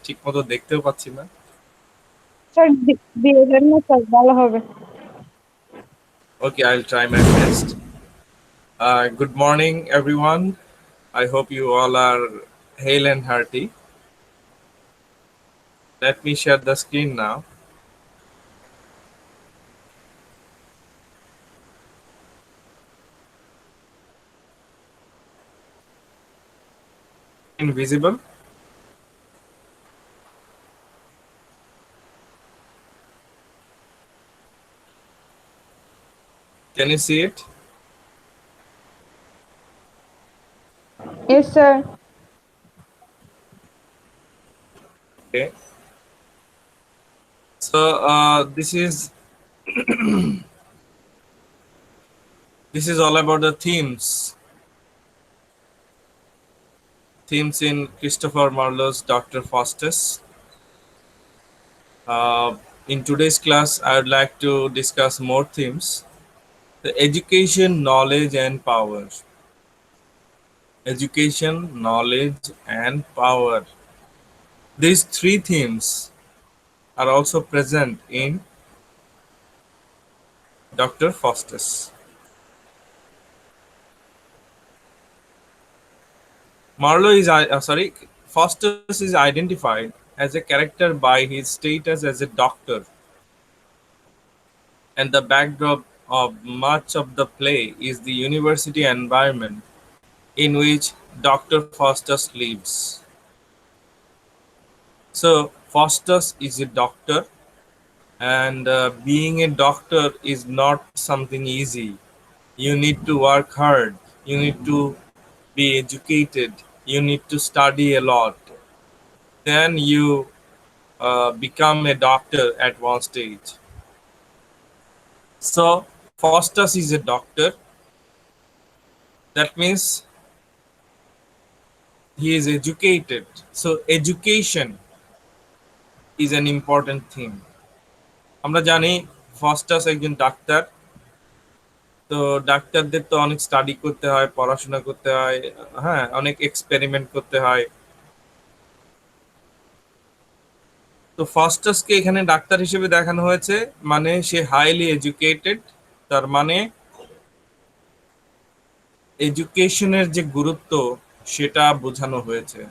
ঠিক মতো দেখতেও পাচ্ছি না। স্যার দিয়ে দেন না স্যার, ভালো হবে। Okay, I'll try my best. Good morning, everyone. I hope you all are hale and hearty. Let me share the screen now. Invisible. Can you see it? Yes, sir. Okay. So this is all about the themes in Christopher Marlowe's Dr. Faustus. In today's class, I would like to discuss more themes: the education, knowledge, and power. Education, knowledge, and power. These three themes are also present in Dr. Faustus. Faustus is identified as a character by his status as a doctor, and the backdrop of much of the play is the university environment in which Dr. Faustus lives. So, Faustus is a doctor, and being a doctor is not something easy. You need to work hard, you need to be educated, you need to study a lot. Then you become a doctor at one stage. So, Faustus is a doctor. That means he is educated. So, education is an important thing. আমরা জানি Faustus একজন doctor. তো ডাক্তারদের তো অনেক study করতে হয়, পড়াশোনা করতে হয়, হ্যাঁ, অনেক এক্সপেরিমেন্ট করতে হয়। তো ফাস্টাসকে এখানে ডাক্তার হিসেবে দেখানো হয়েছে, মানে সে হাইলি এডুকেটেড। তার মানে এডুকেশনের যে গুরুত্ব সেটা বোঝানো হয়েছে।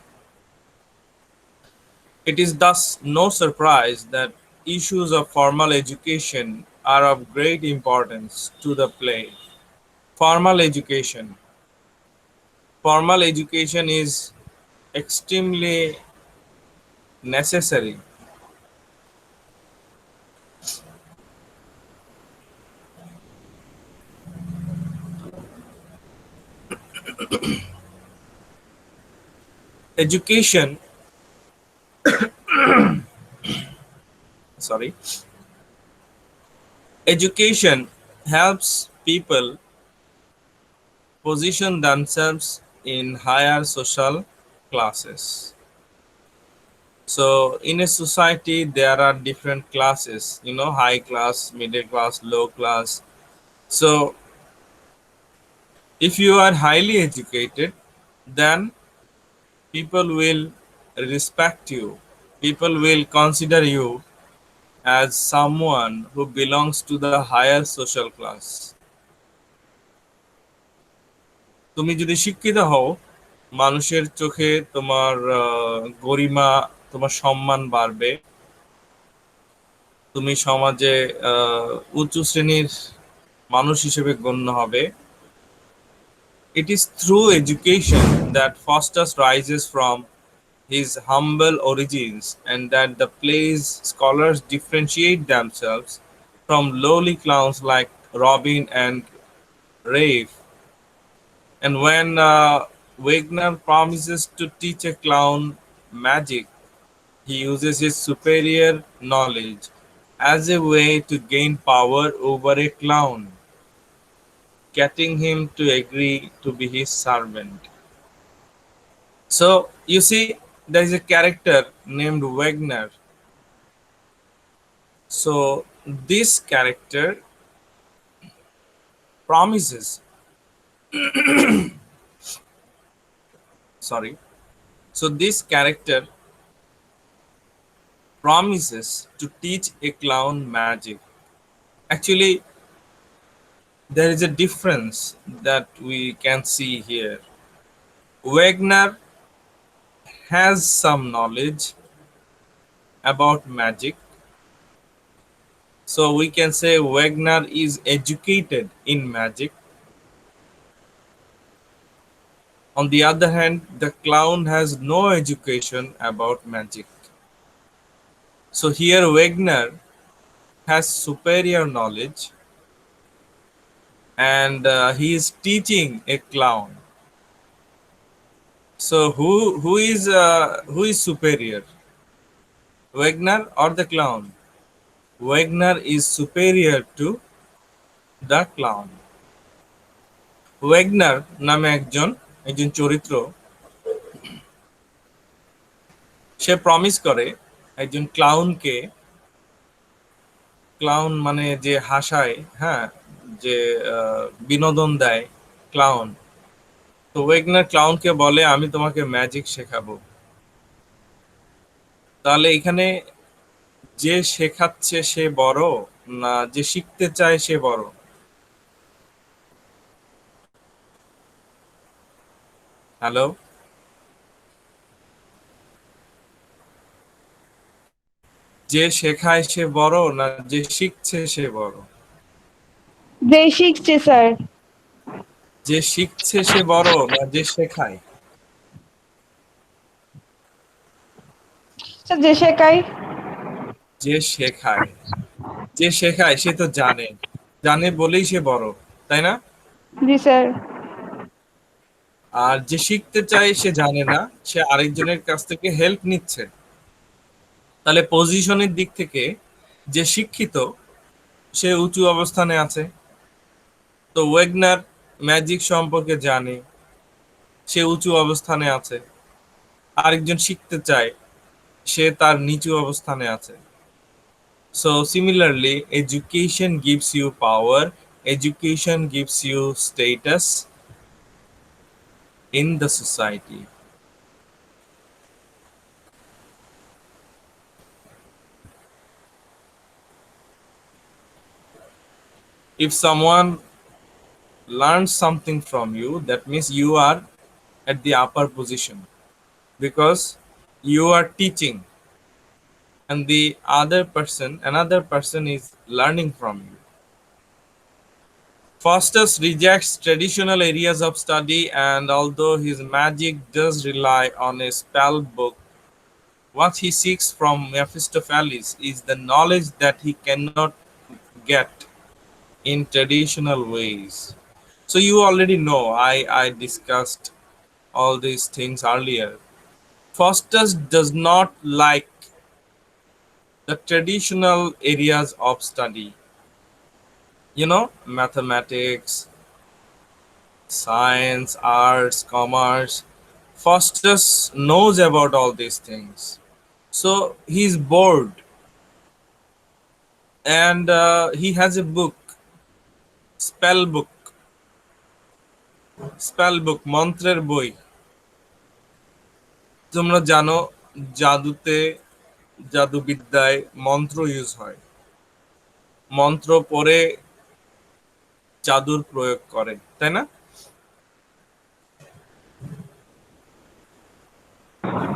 It is thus no surprise that issues of formal education are of great importance to the play. Formal education. Formal education is extremely necessary. Education, sorry, education helps people position themselves in higher social classes. So in a society there are different classes, high class, middle class, low class. So if you are highly educated, then people will respect you. People will consider you as someone who belongs to the higher social class. তুমি যদি শিক্ষিত হও, মানুষের চোখে তোমার গরিমা, তোমার সম্মান বাড়বে। তুমি সমাজে উঁচু শ্রেণীর মানুষ হিসেবে গণ্য হবে। It is through education that Faustus rises from his humble origins, and that the play's scholars differentiate themselves from lowly clowns like Robin and Rafe. And when Wagner promises to teach a clown magic, he uses his superior knowledge as a way to gain power over a clown, getting him to agree to be his servant. So you see, there is a character named Wagner. So this character promises, sorry. So this character promises to teach a clown magic. Actually, there is a difference that we can see here. Wagner has some knowledge about magic, so we can say Wagner is educated in magic. On the other hand, the clown has no education about magic. So here Wagner has superior knowledge, and he is teaching a clown. So who is superior, Wagner or the clown? Wagner is superior to the clown. Wegener নামে একজন একজন চরিত্র, সে promise করে একজন ক্লাউনকে, clown মানে যে হাসায়, হ্যাঁ, যে বিনোদন দেয়, ক্লাউন। তো ওয়েগনার ক্লাউনকে বলে আমি তোমাকে ম্যাজিক শেখাবো। তাহলে এখানে যে শেখাচ্ছে সে বড়, না যে শিখতে চায় সে বড়? হ্যালো, যে শেখায় সে বড় না যে শিখছে সে বড়? যে শিখছে স্যার। যে শিখছে সে বড় না যে শেখায়? স্যার যে শেখায়। যে শেখায়, যে শেখায় সে তো জানে, জানে বলেই সে বড়, তাই না? জি স্যার। আর যে শিখতে চায় সে জানে না, সে আরেকজনের কাছ থেকে হেল্প নিচ্ছে। তাহলে পজিশনের দিক থেকে যে শিক্ষিত সে উঁচু অবস্থানে আছে। তো ওয়েগনার ম্যাজিক সম্পর্কে জানে, সে উঁচু অবস্থানে আছে। আরেকজন শিখতে চায়, সে তার নিচু অবস্থানে আছে। So similarly, education gives you power, education gives you status in the society. If someone learns something from you, that means you are at the upper position because you are teaching, and the another person is learning from you. Faustus rejects traditional areas of study, and although his magic does rely on a spell book, what he seeks from Mephistopheles is the knowledge that he cannot get in traditional ways. So you already know, I discussed all these things earlier. Faustus does not like the traditional areas of study. Mathematics, science, arts, commerce. Faustus knows about all these things. So he's bored, and he has a book, spell book, মন্ত্রের বই। তোমরা জানো জাদুবিদ্যায় মন্ত্র use হয়, মন্ত্র পড়ে জাদুর প্রয়োগ করে, তাই না?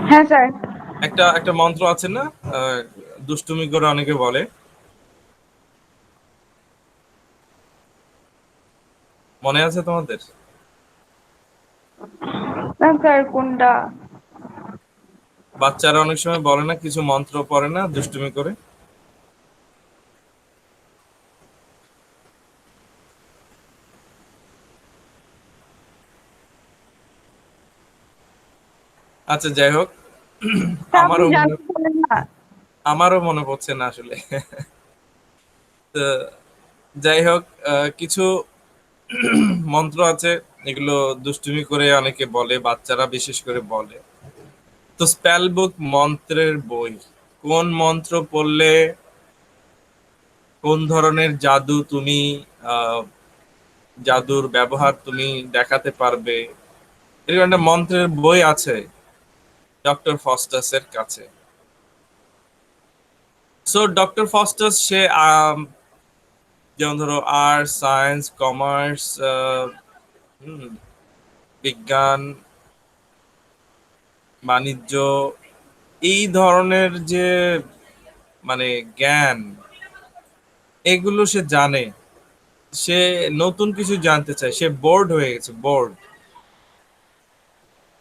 হ্যাঁ স্যার। একটা একটা মন্ত্র আছে না, দুষ্টুমি করে অনেকে বলে, মনে আছে তোমাদের? না স্যার কোনটা? বাচ্চারা অনেক সময় বলে না, কিছু মন্ত্র পড়ে না দুষ্টুমি করে। আচ্ছা, যাই হোক, আপনি জানতে পারেন না। আমারও মনে পড়ছে না আসলে। তো যাই হোক, কিছু মন্ত্র আছে, এগুলো দুষ্টুমি করে অনেকে বলে, বাচ্চারা বিশেষ করে বলে। তো স্পেল বুক, মন্ত্রের বই, কোন মন্ত্র পড়লে কোন ধরনের জাদুর ব্যবহার তুমি দেখাতে পারবে, এরকম একটা মন্ত্রের বই আছে ডক্টর ফস্টাসের কাছে। সো ডক্টর ফস্টার সে যেমন ধরো আর্টস, সায়েন্স, কমার্স, বিজ্ঞান, বাণিজ্য, এই ধরনের যে মানে জ্ঞান, এগুলো সে জানে। সে নতুন কিছু জানতে চায়, সে বোর্ড হয়ে গেছে, board.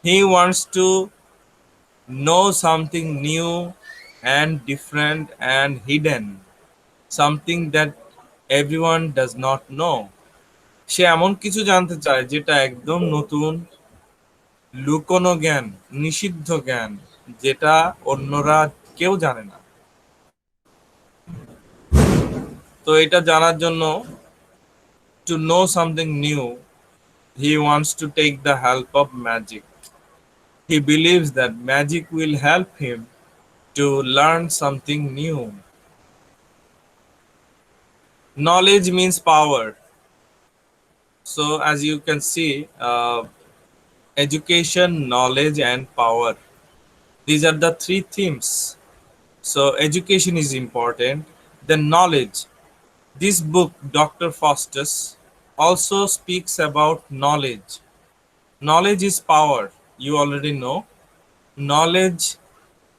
He wants to know something new and different and hidden, something that everyone does not know. সে এমন কিছু জানতে চায় যেটা একদম নতুন, লুকোনো জ্ঞান, নিষিদ্ধ জ্ঞান, যেটা অন্যরা কেউ জানে না। তো এটা জানার জন্য, to know something new, he wants to take the help of magic. He believes that magic will help him to learn something new. Knowledge means power. So, as you can see, education, knowledge, and power. These are the three themes. So, education is important. Then, knowledge. This book, Dr. Faustus, also speaks about knowledge. Knowledge is power. You already know. Knowledge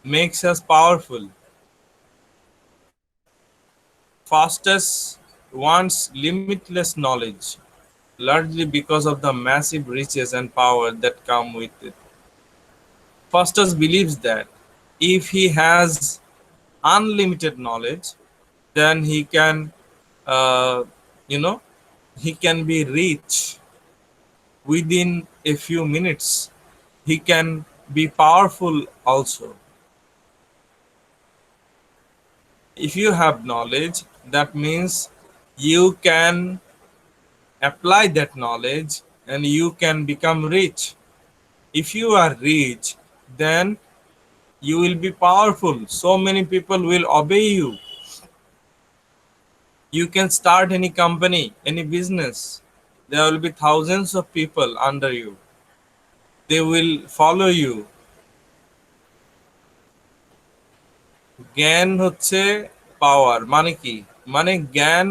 makes us powerful. Faustus wants limitless knowledge, largely because of the massive riches and power that come with it. Faustus believes that if he has unlimited knowledge, then he can, uh, you know, he can be rich within a few minutes. He can be powerful also. If you have knowledge, that means you can apply that knowledge and you can become rich. If you are rich, then you will be powerful. So many people will obey you. You can start any company, any business. There will be thousands of people under you. They will follow you. জ্ঞান হচ্ছে পাওয়ার। মানে কি? মানে জ্ঞান,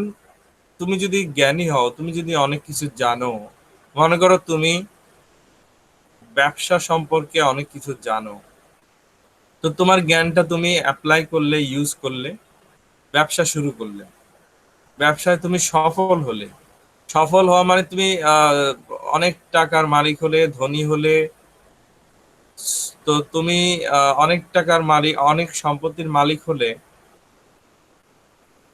তুমি যদি জ্ঞানী হও, তুমি যদি অনেক কিছু জানো, মনে করো তুমি ব্যবসা সম্পর্কে অনেক কিছু জানো, তো তোমার জ্ঞানটা তুমি অ্যাপ্লাই করলে, ইউজ করলে, ব্যবসা শুরু করলে, ব্যবসায় তুমি সফল হলে। সফল হওয়া মানে তুমি অনেক টাকার মালিক হলে, ধনী হলে। তো তুমি অনেক টাকার মালিক, অনেক সম্পত্তির মালিক হলে,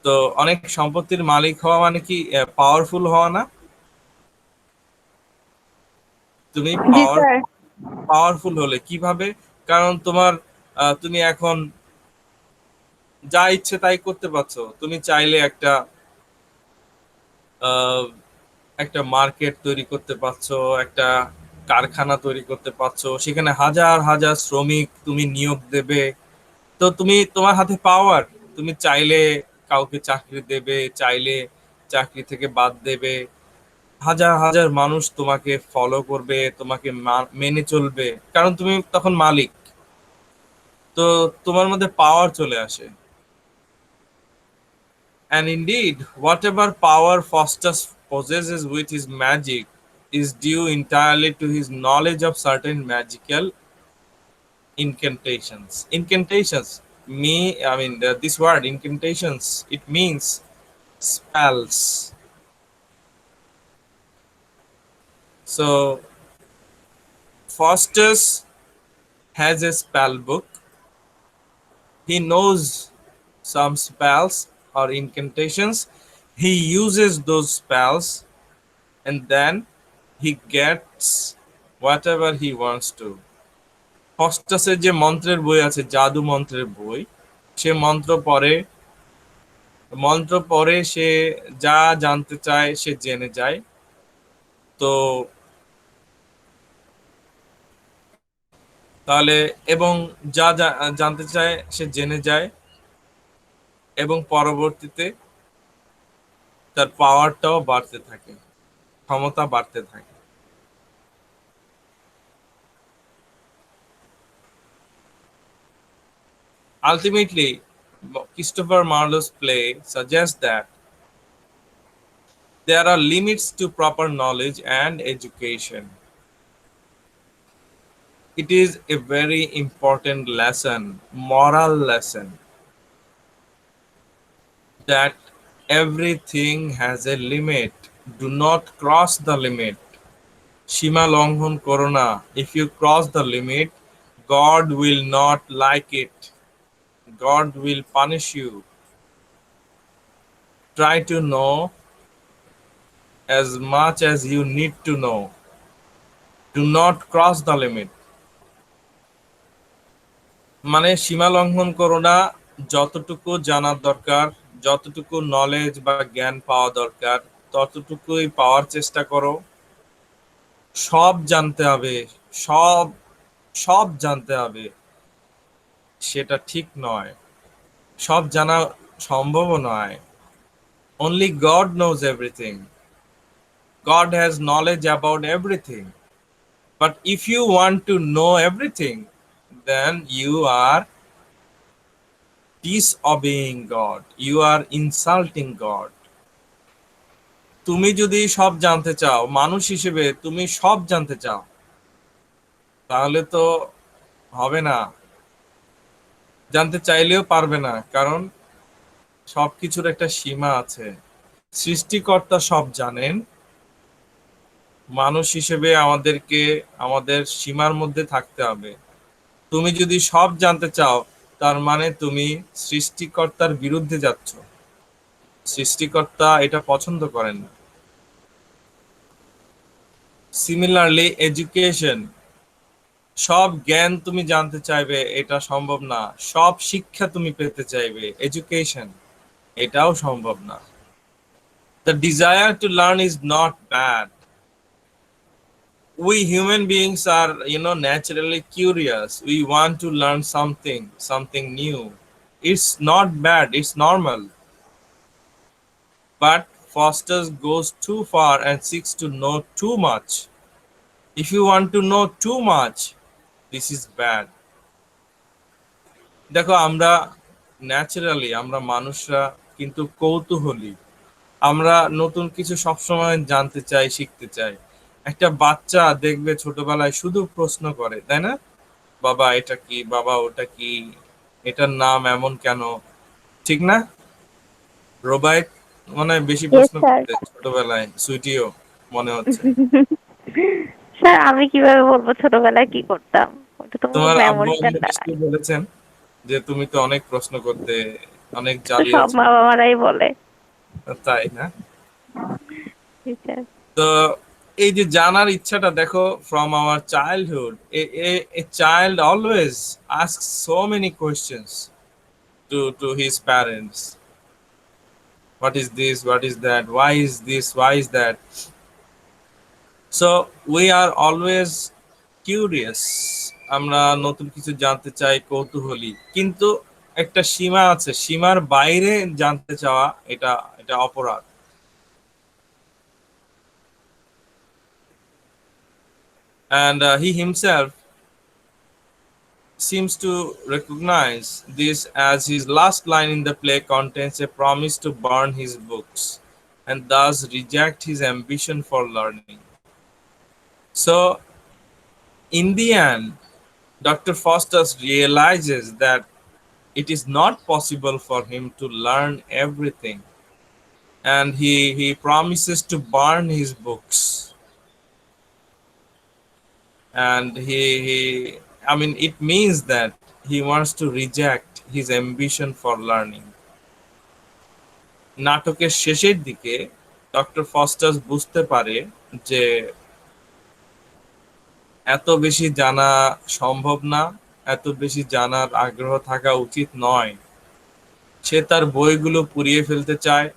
তো অনেক সম্পত্তির মালিক হওয়া মানে কি পাওয়ারফুল হওয়া না? তুমি জি স্যার। পাওয়ারফুল হলে কিভাবে? কারণ তোমার তুমি এখন যা ইচ্ছে তাই করতে পারছো। তুমি চাইলে একটা আহ, একটা মার্কেট তৈরি করতে পারছো, একটা কারখানা তৈরি করতে পারছো, সেখানে হাজার হাজার শ্রমিক তুমি নিয়োগ দেবে। তো তুমি, তোমার হাতে পাওয়ার, তুমি চাইলে কাউকে চাকরি দেবে, চাইলে চাকরি থেকে বাদ দেবে। হাজার হাজার মানুষ তোমাকে ফলো করবে, তোমাকে মেনে চলবে, কারণ তুমি তখন মালিক। তো তোমার মধ্যে পাওয়ার চলে আসে। And indeed, whatever power Faustus possesses with his magic is due entirely to his knowledge of certain magical incantations. Incantations, I mean, this word incantations, it means spells. So, Faustus has a spell book. He knows some spells or incantations. He uses those spells and then he gets whatever he wants to. ফস্টাসের যে মন্ত্রের বই আছে, জাদু মন্ত্রের বই, সে মন্ত্র পড়ে সে যা জানতে চায় সে জেনে যায়। তো তাহলে, এবং যা যা জানতে চায় সে জেনে যায়, এবং পরবর্তীতে তার পাওয়ারটাও বাড়তে থাকে, ক্ষমতা বাড়তে থাকে। Ultimately, Christopher Marlowe's play suggests that there are limits to proper knowledge and education. It is a very important lesson, moral lesson, that everything has a limit. Do not cross the limit. Shima লঙ্ঘন করো না. If you cross the limit, God will not like it. God will punish you. Try to know as much as you need to know. Do not cross the limit. মানে সীমা লঙ্ঘন করো না, যতটুকু জানার দরকার, যতটুকু নলেজ বা জ্ঞান পাওয়া দরকার ততটুকুই পাওয়ার চেষ্টা করো। সব জানতে হবে, সব সব জানতে হবে সেটা ঠিক নয়, সব জানা সম্ভবও নয়। Only God knows everything. God has knowledge about everything. But if you want to know everything, then you are disobeying God. You are insulting God. তুমি যদি সব জানতে চাও, মানুষ হিসেবে তুমি সব জানতে চাও, তাহলে তো হবে না। জানতে চাইলেও পারবে না, কারণ সবকিছুর একটা সীমা আছে। সৃষ্টিকর্তা সব জানেন, মানুষ হিসেবে আমাদেরকে আমাদের সীমার মধ্যে থাকতে হবে। তুমি যদি সব জানতে চাও, তার মানে তুমি সৃষ্টিকর্তার বিরুদ্ধে যাচ্ছ। সৃষ্টিকর্তা এটা পছন্দ করেন না। সিমিলারলি এডুকেশন, সব জ্ঞান তুমি জানতে চাইবে এটা সম্ভব না। সব শিক্ষা তুমি পেতে চাইবে, এডুকেশন, এটাও সম্ভব না। The desire to learn is not bad. We human beings are, naturally curious. We want to learn something new. It's not bad, it's normal. But Foster goes too far and seeks to know too much. If you want to know too much, this is bad. দেখো, আমরা naturally, আমরা মানুষরা কিন্তু কৌতূহলী। আমরা নতুন কিছু সবসময় জানতে চাই, শিখতে চাই। একটা বাচ্চা দেখবে ছোটবেলায় শুধু প্রশ্ন করে, তাই না? বাবা এটা কি, বাবা ওটা কি, এটার নাম এমন কেন, ঠিক না? রোবাইট মনে হয় বেশি Yes, প্রশ্ন sir. করতে ছোটবেলায়, সুইটিও মনে হচ্ছে। স্যার আমি কিভাবে বলবো ছোটবেলায় কি করতাম? ওটা তো তোমার আব্বু মেমোরিটা আম্মু নাই। নিশ্চয়ই বলেছেন যে তুমি তো অনেক প্রশ্ন করতে, অনেক তো সব জালিয়াতি, মা-বাবারাই বলে। তাই না? জি স্যার। তো এই যে জানার ইচ্ছাটা দেখো, from our childhood, a child always ask so many questions to his parents. What is this, what is that, why is this, why is that. So we are always curious. আমরা নতুন কিছু জানতে চাই, কৌতূহলী, কিন্তু একটা সীমা আছে। সীমার বাইরে জানতে চাওয়া এটা এটা অপরাধ। And he himself seems to recognize this, as his last line in the play contains a promise to burn his books and thus reject his ambition for learning. So, in the end, Dr. Faustus realizes that it is not possible for him to learn everything, and he promises to burn his books. And I mean, it means that he wants to reject his ambition for learning. নাটকের শেষের দিকে doctor Faustus বুঝতে পারে যে এত বেশি জানা সম্ভব না, এত বেশি জানার আগ্রহ থাকা উচিত নয়। সে তার বইগুলো পুড়িয়ে ফেলতে চায়।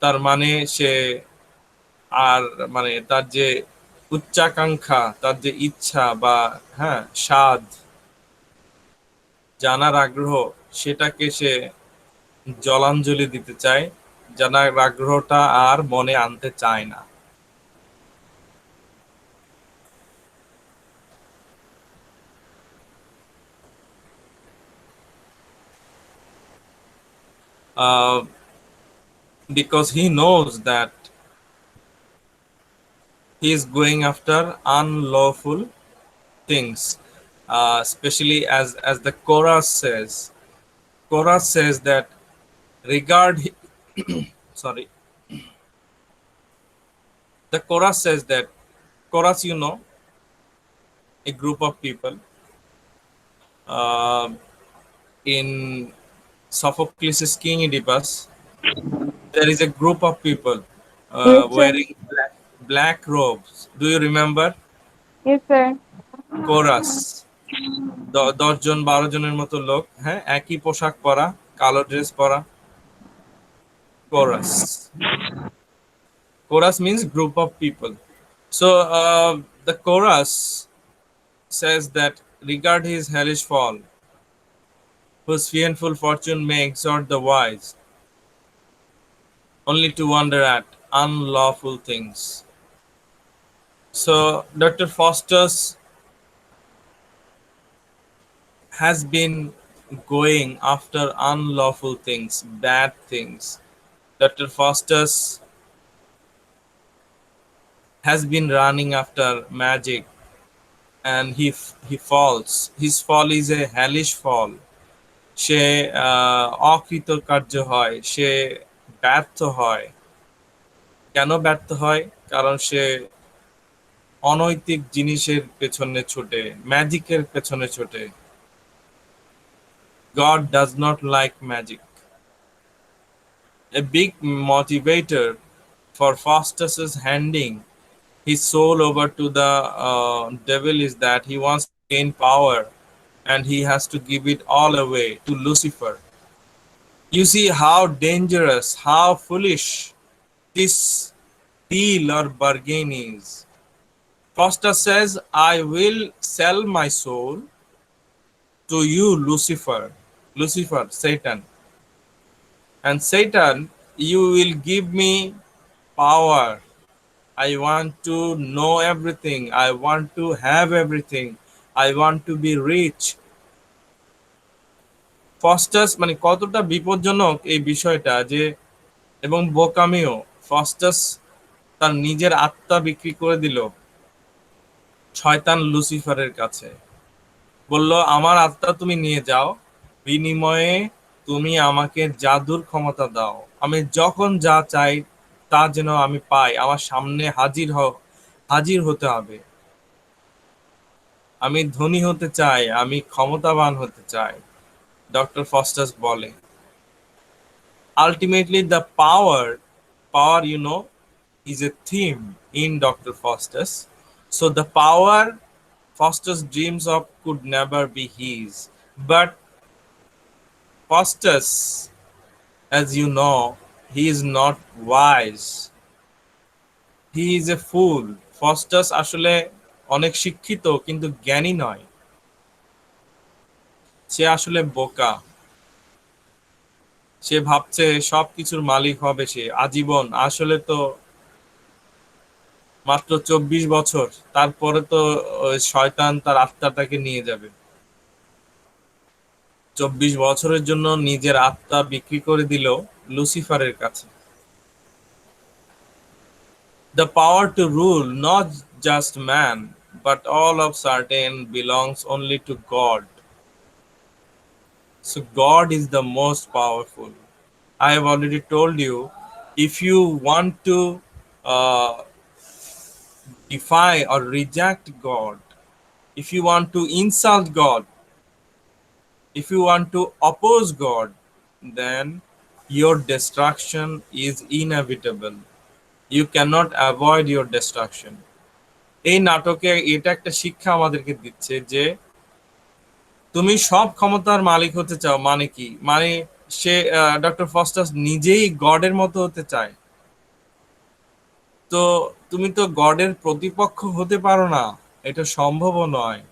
তার মানে সে আর, মানে তার যে উচ্চাকাঙ্ক্ষা, তার যে ইচ্ছা বা হ্যাঁ স্বাদ, জানার আগ্রহ, সেটাকে সে জলাঞ্জলি দিতে চায়। জানার আগ্রহটা আর মনে আনতে চায় না। uh, because he knows that he is going after unlawful things, especially as the chorus says. Chorus says that regard. Sorry, the chorus says that chorus, a group of people uh, in Sophocles' King Oedipus. There is a group of people Yes, sir. wearing black robes. Do you remember? Yes, sir. Chorus 10 জন 12 জনের মতো লোক, হ্যাঁ, একই পোশাক পরা, কালো dress পরা। Chorus, chorus means group of people. So the chorus says that regard his hellish fall, whose fiendful fortune may exhort the wise only to wonder at unlawful things. So Dr. Faustus has been going after unlawful things, bad things. Dr. Faustus has been running after magic, and he falls. His fall is a hellish fall. সে অকৃতকার্য হয়, সে ব্যর্থ হয়। কেন ব্যর্থ হয়? কারণ সে অনৈতিক জিনিসের পেছনে ছোটে, ম্যাজিকের পেছনে ছোটে। God does not like magic. A big motivator for Faustus's handing his soul over to the devil is that he wants to gain power, and he has to give it all away to Lucifer. You see how dangerous, how foolish this deal or bargain is. Faustus says, I will sell my soul to you, Lucifer. Lucifer, Satan. And Satan, you will give me power. I want to know everything. I want to have everything. I want to be rich. Faustus মানে কতটা বিপজ্জনক এই বিষয়টা, যে এবং বোকামিও। Faustus তার নিজের আত্মা বিক্রি করে দিল শয়তান লুসিফারের কাছে। বলল, আমার আত্মা তুমি নিয়ে যাও, বিনিময়ে তুমি আমাকে জাদুর ক্ষমতা দাও। আমি যখন যা চাই তা যেন আমি পাই, আমার সামনে হাজির হতে হবে। আমি ধনী হতে চাই, আমি ক্ষমতাবান হতে চাই, ডক্টর ফস্টাস বলে। Ultimately, the power, is a theme in Dr. Faustus. So the power Faustus dreams of could never be his. But Faustus, as you know, he is not wise. He is a fool. Faustus আসলে অনেক শিক্ষিত কিন্তু জ্ঞানী নয়। সে আসলে বোকা। সে ভাবছে সবকিছুর মালিক হবে সে আজীবন। আসলে তো মাত্র 24 বছর, তারপরে তো শয়তান তার আত্মাটাকে নিয়ে যাবে। 24 বছরের জন্য নিজের আত্মা বিক্রি করে দিল লুসিফারের কাছে। The power to rule not just man but all of certain belongs only to God. So God is the most powerful. I have already told you, if you want to uh, defy or reject God, if you want to insult God, if you want to oppose God, then your destruction is inevitable. You cannot avoid your destruction. এই নাটকে এটা একটা শিক্ষা আমাদেরকে দিচ্ছে যে তুমি সব ক্ষমতার মালিক হতে চাও মানে কি? মানে সে ডক্টর ফস্টাস নিজেই গডের মতো হতে চায়। তো তুমি তো গডের প্রতিপক্ষ হতে পারো না, এটা সম্ভবও নয়।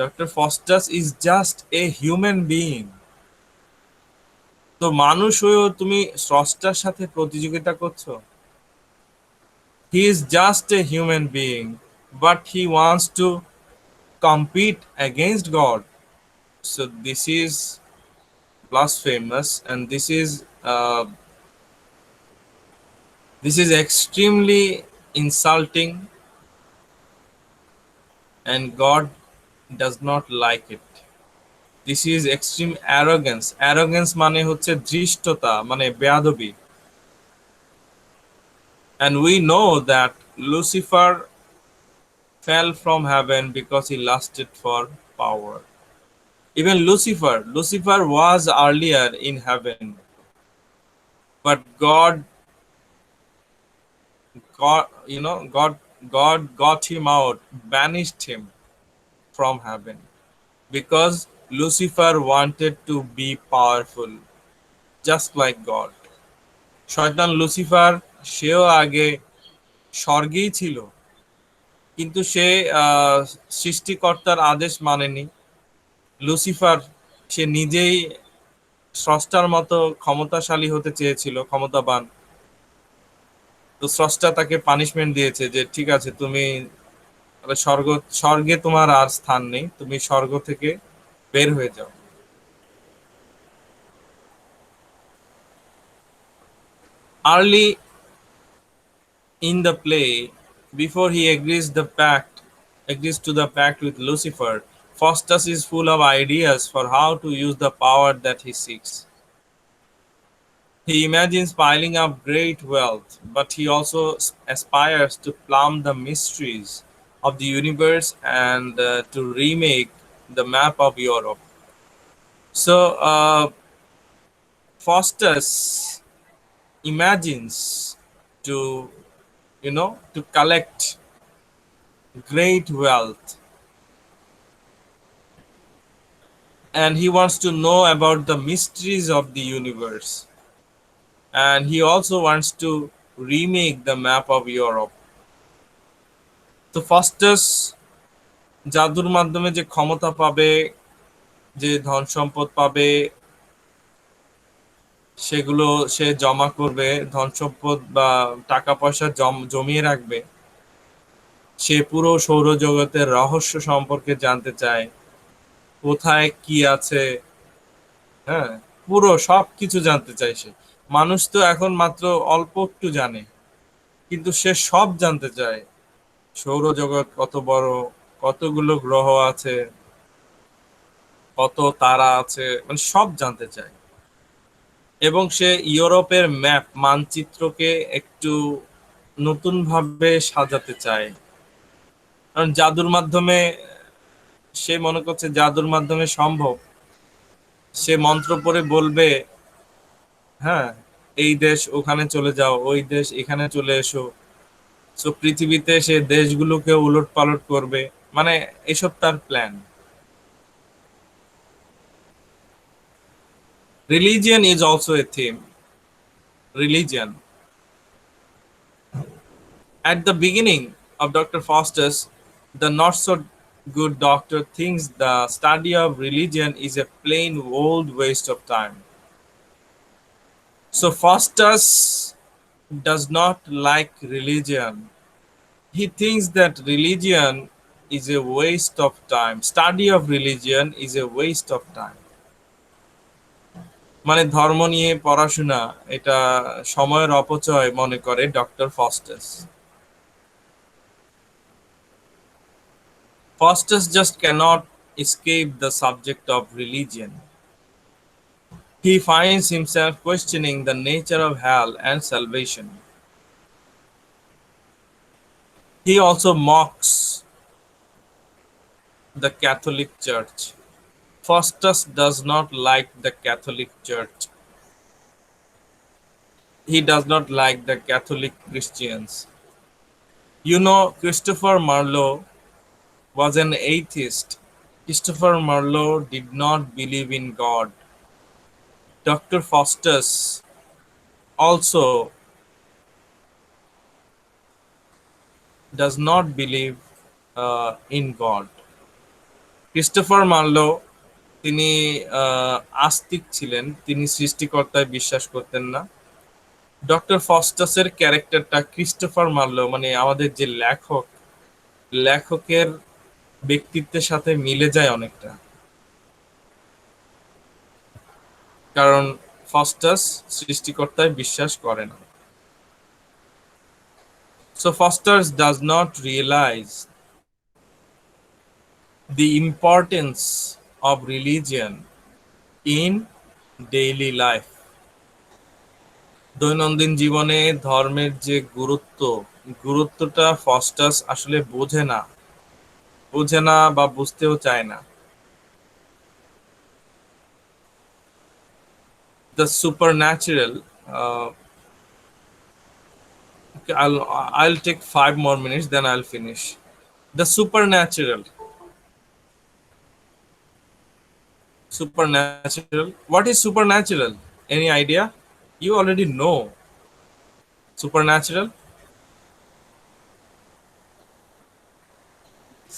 Doctor Faustus is just a human being. তো মানুষ হয়েও তুমি স্রষ্টার সাথে প্রতিযোগিতা করছো। He is just a human being, but he wants to compete against God. So this is blasphemous, and this is extremely insulting, and God does not like it. This is extreme arrogance. Arrogance মানে হচ্ছে ধৃষ্টতা, মানে বেয়াদবি। And we know that Lucifer fell from heaven because he lusted for power. Even Lucifer was earlier in heaven, but God got him out, banished him from heaven because Lucifer wanted to be powerful, just like God. শয়তান Lucifer সেও আগে স্বর্গেই ছিল, কিন্তু সে সৃষ্টিকর্তার আদেশ মানেনি। Lucifer সে নিজেই স্রষ্টার মতো ক্ষমতাশালী হতে চেয়েছিল, ক্ষমতাবান। তো স্রষ্টা তাকে পানিশমেন্ট দিয়েছে যে ঠিক আছে, তুমি স্বর্গে তোমার আর স্থান নেই, তুমি স্বর্গ থেকে বের হয়ে যাও। Early in the play, before he agrees to the pact with Lucifer, Faustus is full of ideas for how to use the power that he seeks. He imagines piling up great wealth, but he also aspires to plumb the mysteries of the universe and to remake the map of Europe. So, Faustus imagines to, to collect great wealth, and he wants to know about the mysteries of the universe, and he also wants to remake the map of Europe. তো Faustus জাদুর মাধ্যমে যে ক্ষমতা পাবে, যে ধন সম্পদ পাবে, সেগুলো সে জমা করবে, ধন সম্পদ বা টাকা পয়সা জমিয়ে রাখবে। সে পুরো সৌরজগতের রহস্য সম্পর্কে জানতে চায়, কোথায় কি আছে, হ্যাঁ, পুরো সবকিছু জানতে চায় সে। মানুষ তো এখন মাত্র অল্প একটু জানে, কিন্তু সে সব জানতে চায়। সৌরজগৎ কত বড়, কতগুলো গ্রহ আছে, কত তারা আছে, মানে সব জানতে চায়। এবং সে ইউরোপের ম্যাপ, মানচিত্রকে একটু নতুন ভাবে সাজাতে চায়। কারণ জাদুর মাধ্যমে সে মনে করছে জাদুর মাধ্যমে সম্ভব। সে মন্ত্র পড়ে বলবে, হ্যাঁ, এই দেশ ওখানে চলে যাও, ওই দেশ এখানে চলে এসো। সো পৃথিবীতে সে দেশগুলোকে উলট পালট করবে, মানে এসব তার plan. Religion is also a theme. Religion. At the beginning of Dr. Faustus, the not so good doctor thinks the study of religion is a plain old waste of time. So Faustus does not like religion. He thinks that religion is a waste of time. Study of religion is a waste of time. মানে ধর্ম নিয়ে পড়াশোনা এটা সময়ের অপচয় মনে করে doctor Faustus. Faustus just cannot escape the subject of religion. He finds himself questioning the nature of hell and salvation. He also mocks the Catholic Church. Faustus does not like the Catholic Church. He does not like the Catholic Christians. You know, Christopher Marlowe was an atheist. Christopher Marlowe did not believe in God. Dr. Faustus also does not believe in God. Christopher Marlowe তিনি আস্তিক ছিলেন, তিনি সৃষ্টিকর্তায় বিশ্বাস করতেন না। Doctor ফস্টাসের ক্যারেক্টারটা Christopher Marlowe, মানে আমাদের যে লেখকের ব্যক্তিত্বের সাথে মিলে যায় অনেকটা। কারণ ফস্টাস সৃষ্টিকর্তায় বিশ্বাস করে না। So Foster's does not realize the importance of religion in daily life. দৈনন্দিন জীবনে ধর্মের যে গুরুত্বটা ফস্টাস আসলে বোঝে না বা বুঝতেও চায় না। The supernatural, okay, I'll take 5 more minutes, then I'll finish. The supernatural. What is supernatural? Any idea? You already know. Supernatural.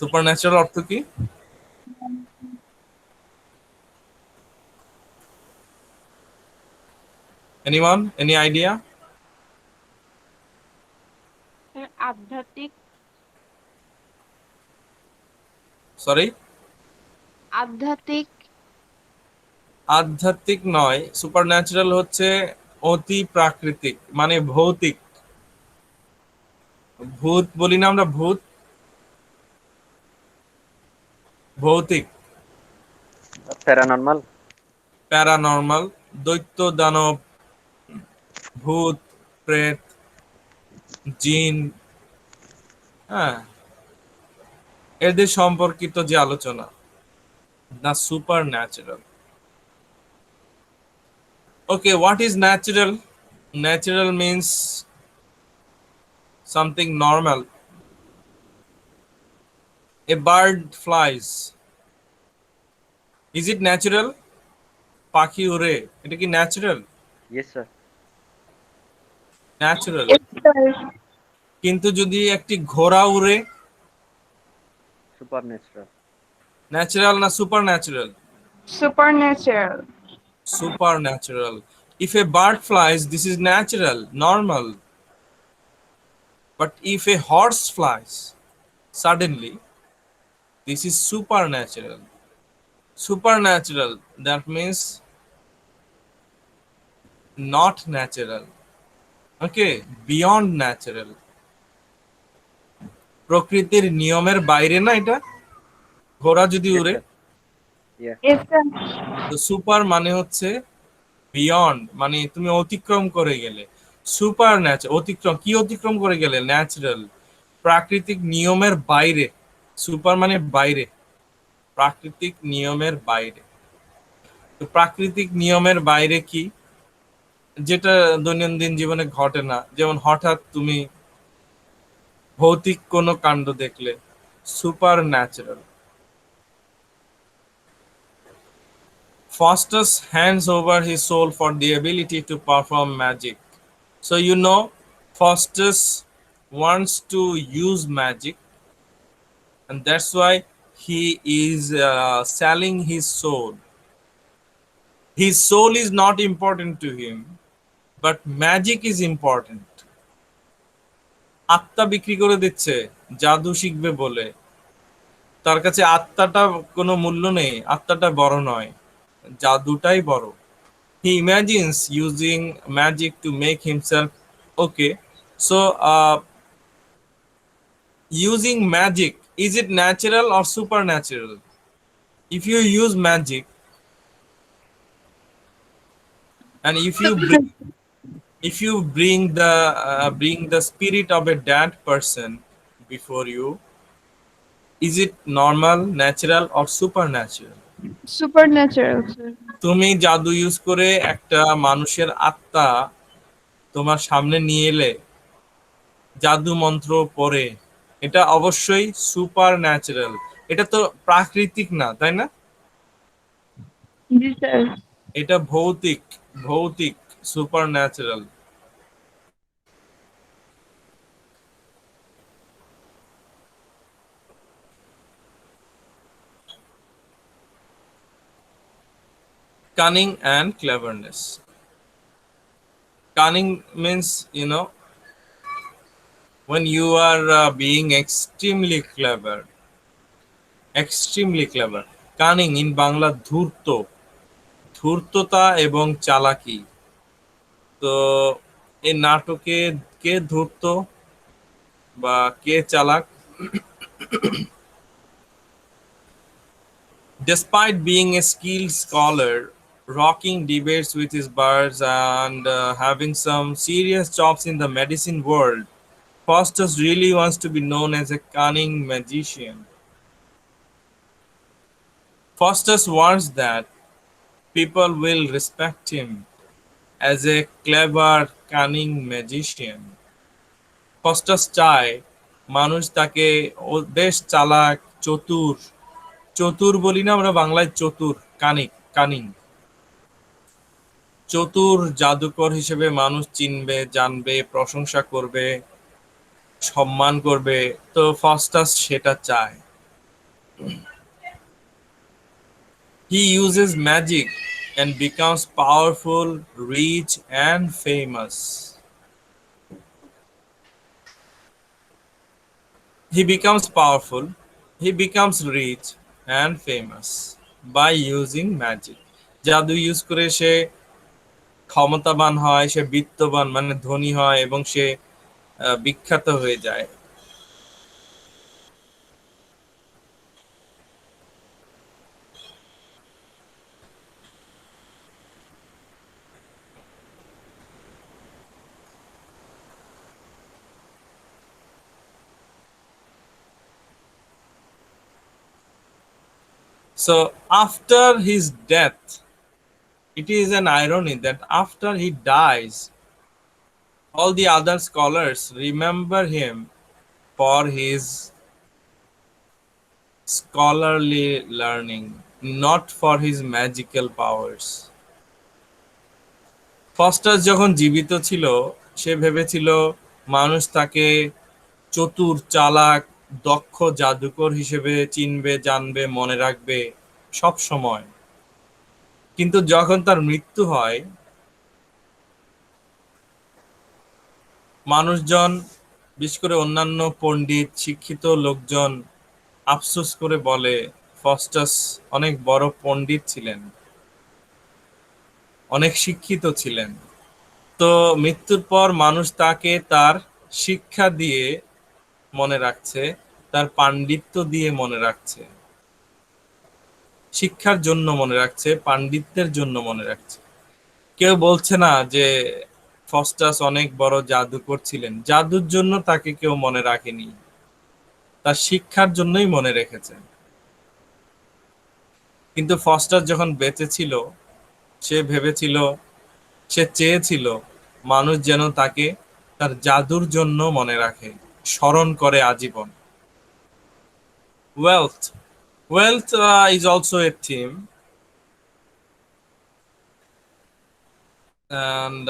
Supernatural অর্থ কি? Anyone? Any idea? আধ্যাত্মিক Sorry? আধ্যাত্মিক আধ্যাত্মিক নয়, সুপারন্যাচারাল হচ্ছে অতি প্রাকৃতিক, মানে ভৌতিক। ভূত বলি না আমরা, ভৌতিক। প্যারানর্মাল। প্যারানর্মাল, দৈত্য দানব, ভূত প্রেত, জিন, হ্যাঁ, এদের সম্পর্কিত যে আলোচনা, the super natural. Okay, what is natural? Natural means something normal. A bird flies. Is it natural? পাখি উড়ে, এটা কি natural? Yes sir. Natural. Sir কিন্তু যদি একটি ঘোড়া উড়ে, সুপার ন্যাচারাল। ন্যাচারাল না super natural? Supernatural Supernatural. If a bird flies, this is natural, normal. But if a horse flies, suddenly, this is supernatural. Supernatural, that means not natural. Okay, beyond natural. প্রকৃতির নিয়মের বাইরে না এটা, ঘোড়া যদি উড়ে। Yes sir তো super মানে হচ্ছে বিয়ন্ড, মানে তুমি অতিক্রম করে গেলে। সুপার ন্যাচারাল, অতিক্রম, কি অতিক্রম করে গেলে? ন্যাচারাল, প্রাকৃতিক নিয়মের বাইরে। সুপার মানে বাইরে, প্রাকৃতিক নিয়মের বাইরে। তো প্রাকৃতিক নিয়মের বাইরে কি? যেটা দৈনন্দিন জীবনে ঘটে না, যেমন হঠাৎ তুমি ভৌতিক কোনো কাণ্ড দেখলে, super natural. Faustus hands over his soul for the ability to perform magic. So you know, Faustus wants to use magic, and that's why he is selling his soul. His soul is not important to him, but magic is important. আত্মা বিক্রি করে দিচ্ছে জাদু শিখবে বলে। তার কাছে আত্মাটা কোনো মূল্য নেই, আত্মাটা বড় নয়, জাদুটাই বড়। He imagines using magic to make himself okay. So, using magic, is it natural or supernatural? If you use magic and if you bring the spirit of a dead person before you, is it normal, natural or supernatural? Supernatural sir তুমি জাদু use করে একটা মানুষের আত্মা তোমার সামনে নিয়ে এলে, জাদু মন্ত্র পড়ে, এটা অবশ্যই সুপার ন্যাচারাল। এটা তো প্রাকৃতিক না, তাই না? জি স্যার এটা ভৌতিক super natural. Cunning and cleverness. Cunning means, when you are being extremely clever. Cunning in Bangla ধূর্ত, ধূর্ততা এবং চালাকি। তো এই নাটকে কে ধূর্ত বা কে চালাক? Despite being a skilled scholar, rocking debates with his birds, and having some serious chops in the medicine world, Faustus really wants to be known as a cunning magician. Faustus warns that people will respect him as a clever, cunning magician. Faustus চায় মানুষ তাকে বেশ চালাক, চতুর, চতুর বলি না আমরা বাংলায়, চতুর, কানিং, চতুর জাদুকর হিসেবে মানুষ চিনবে, জানবে, প্রশংসা করবে, সম্মান করবে। তো ফাস্টাস সেটা চায়। He uses magic and becomes powerful, rich, and famous. He becomes powerful, he becomes rich and famous by using magic. জাদু ইউজ করে সে ক্ষমতাবান হয়, সে বিত্তবান মানে ধনী হয় এবং সে বিখ্যাত হয়ে যায়। So after his death, it is an irony that after he dies, all the other scholars remember him for his scholarly learning, not for his magical powers. Faustus যখন জীবিত ছিল, সে ভেবেছিল মানুষ তাকে চতুর, চালাক, দক্ষ জাদুকর হিসেবে চিনবে, জানবে, মনে রাখবে সব সময়। কিন্তু যখন তার মৃত্যু হয়, মানুষজন, বিশেষ করে অন্যান্য পণ্ডিত, শিক্ষিত লোকজন আফসোস করে বলে ফাস্টাস অনেক বড় পণ্ডিত ছিলেন, অনেক শিক্ষিত ছিলেন। তো মৃত্যুর পর মানুষ তাকে তার শিক্ষা দিয়ে মনে রাখছে, তার পাণ্ডিত্য দিয়ে মনে রাখছে, শিক্ষার জন্য মনে রাখছে, পাণ্ডিত্যের জন্য মনে রাখছে। কেউ বলছে না যে ফাস্টাস অনেক বড় জাদুকর ছিলেন, জাদুর জন্য তাকে কেউ মনে রাখেনি, তার শিক্ষার জন্যই মনে রেখেছে। কিন্তু ফাস্টাস যখন বেঁচে ছিল, সে ভেবেছিল, সে চেয়েছিল মানুষ যেন তাকে তার জাদুর জন্য মনে রাখে, স্মরণ করে আজীবন। Wealth is also a theme, and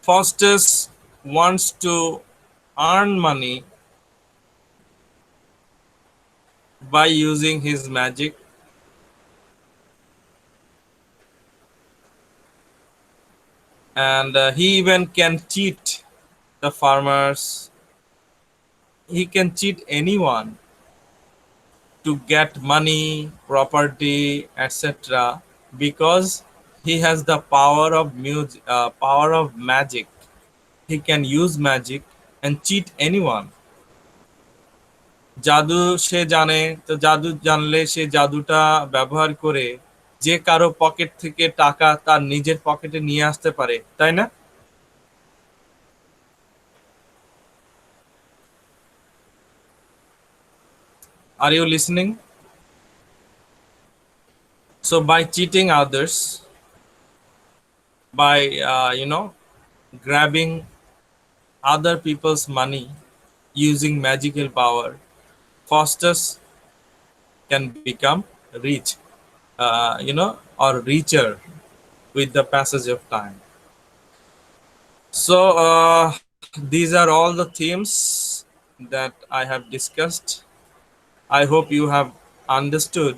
Faustus wants to earn money by using his magic. And he even can cheat the farmers, he can cheat anyone to get money, property, etc., because he has the power of magic. He can use magic and cheat anyone. জাদু সে জানে, তো জাদু জানলে সে জাদুটা ব্যবহার করে যে কারো pocket থেকে টাকা তার নিজের পকেটে নিয়ে আসতে পারে, তাই না? Are you listening? So by cheating others, by grabbing other people's money using magical power, Faustus can become rich, or richer with the passage of time. So these are all the themes that I have discussed. I hope you have understood